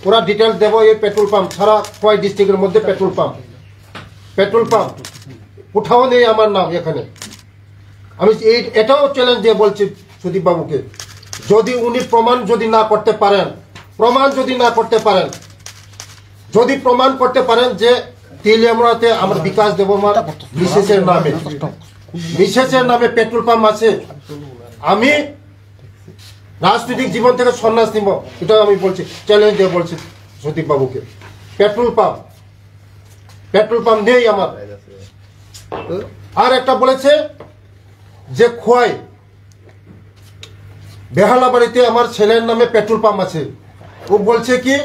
পুরা ডিটেলস দেবো। এই পেট্রোল পাম্প সারা খোয়াই ডিস্ট্রিক্টের মধ্যে পেট্রোল পাম্প কোথাও নেই আমার নাম এখানে। আমি এটাও চ্যালেঞ্জ দিয়ে বলছি সুদীপ বাবুকে, যদি উনি প্রমাণ যদি না করতে পারেন যে তেলিয়ামুড়াতে আমার বিকাশ দেববর্মার মিসেসের নামে পেট্রোল পাম্প আছে, আমি রাজনৈতিক জীবন থেকে সন্ন্যাস নিব। এটাও আমি বলছি, চ্যালেঞ্জ দিয়ে বলছি সুদীপ বাবুকে। পেট্রোল পাম্প নেই আমার। আর একটা বলেছে যে খোয়াই বেহালাবাড়িতে আমার ছেলের নামে পেট্রোল পাম্প আছে। ও বলছে কি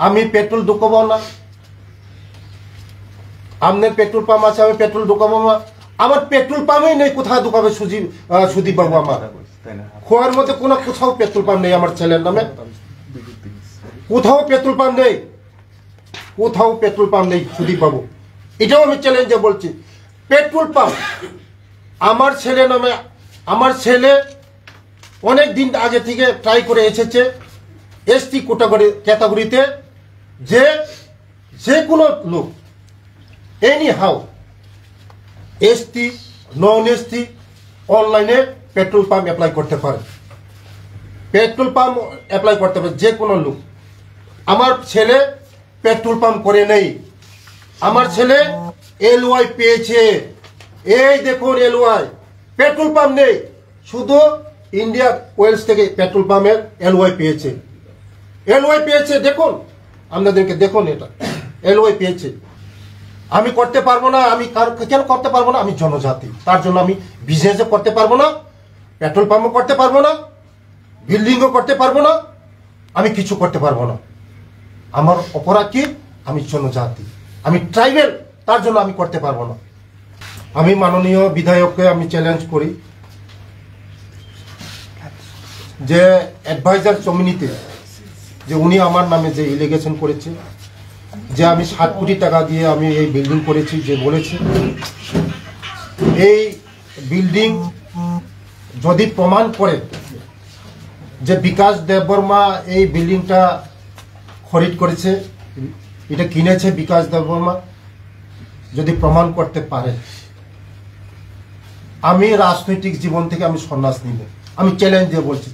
আমি পেট্রোল ঢুকাবো না, আপনার পেট্রোল পাম্প আছে আমি পেট্রোল ঢুকাবো না। আমার পেট্রোল পাম্পই নেই, কোথায় ঢুকাবে সুদীপ বাবু? আমার খোয়ার মধ্যে কোথাও পেট্রোল পাম্প নেই আমার ছেলের নামে, কোথাও পেট্রোল পাম্প নেই সুদীপ বাবু। এটাও আমি চ্যালেঞ্জে বলছি, পেট্রোল পাম্প আমার ছেলে নামে। আমার ছেলে অনেক দিন আগে থেকে ট্রাই করে এসেছে এসটি ক্যাটাগরিতে, যে কোনো লোক any how ST non ST অনলাইনে পেট্রোল পাম্প অ্যাপ্লাই করতে পারে, যে কোনো লোক। আমার ছেলে পেট্রোল পাম্প করে নেই, আমার ছেলে LY পেয়েছে। এই দেখুন LY, পেট্রোল পাম্প নেই, শুধু ইন্ডিয়া ওয়েলস থেকে পেট্রোল পাম্পের LY পেয়েছে। দেখুন, আপনাদেরকে দেখুন, এটা LY পেয়েছে। আমি করতে পারবো না। আমি কেন করতে পারবো না? আমি জনজাতি, তার জন্য আমি বিজনেসও করতে পারবো না, পেট্রোল পাম্পও করতে পারবো না, বিল্ডিংও করতে পারবো না, আমি কিছু করতে পারবো না। আমার অপরাধ কি? আমি জনজাতি, আমি ট্রাইবেল, তার জন্য আমি করতে পারবো না। আমি মাননীয় বিধায়ককে আমি চ্যালেঞ্জ করি যে অ্যাডভাইজার কমিউনিতে যে উনি আমার নামে যে এলিগেশন করেছে যে আমি 60 কোটি টাকা দিয়ে আমি এই বিল্ডিং করেছি, যে বলেছে এই বিল্ডিং যদি প্রমাণ করে যে বিকাশ দেববর্মা এই বিল্ডিংটা খরিদ করেছে, এটা কিনেছে বিকাশ দেববর্মা, যদি প্রমাণ করতে পারে, আমি রাজনৈতিক জীবন থেকে আমি সন্ন্যাস নিব। আমি চ্যালেঞ্জ দিয়ে বলছি।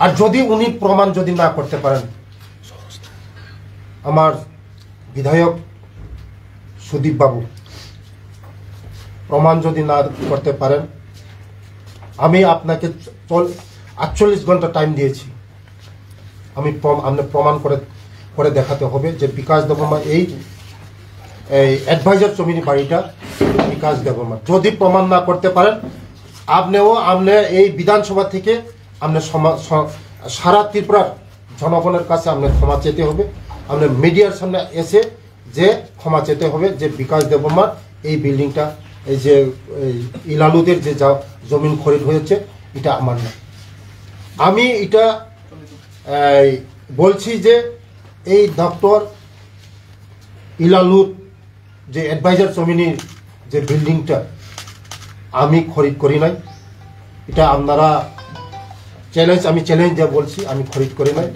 আর যদি উনি প্রমাণ যদি না করতে পারেন, আমার বিধায়ক সুদীপ বাবু প্রমাণ যদি না করতে পারেন, আমি আপনাকে 48 ঘন্টা টাইম দিয়েছি, আমি প্রমাণ করে দেখাতে হবে যে বিকাশ দেববর্মা এই অ্যাডভাইজার জমির বাড়িটা বিকাশ দেববর্মা। যদি প্রমাণ না করতে পারেন, আপনি এই বিধানসভা থেকে আপনি সারা ত্রিপুরার জনগণের কাছে আপনার ক্ষমা চেতে হবে, আপনার মিডিয়ার সামনে এসে যে ক্ষমা চেতে হবে যে বিকাশ দেববর্মার এই বিল্ডিংটা, এই যে ইলালুদের যে জমিন খরিদ হয়েছে, এটা আমার না। আমি এটা বলছি যে এই ডক্টর ইলালুর যে অ্যাডভাইজার জমিনের যে বিল্ডিংটা আমি খরিদ করি নাই। এটা আপনারা আমি চ্যালেঞ্জ দিয়ে বলছি, আমি খরিদ করি নাই।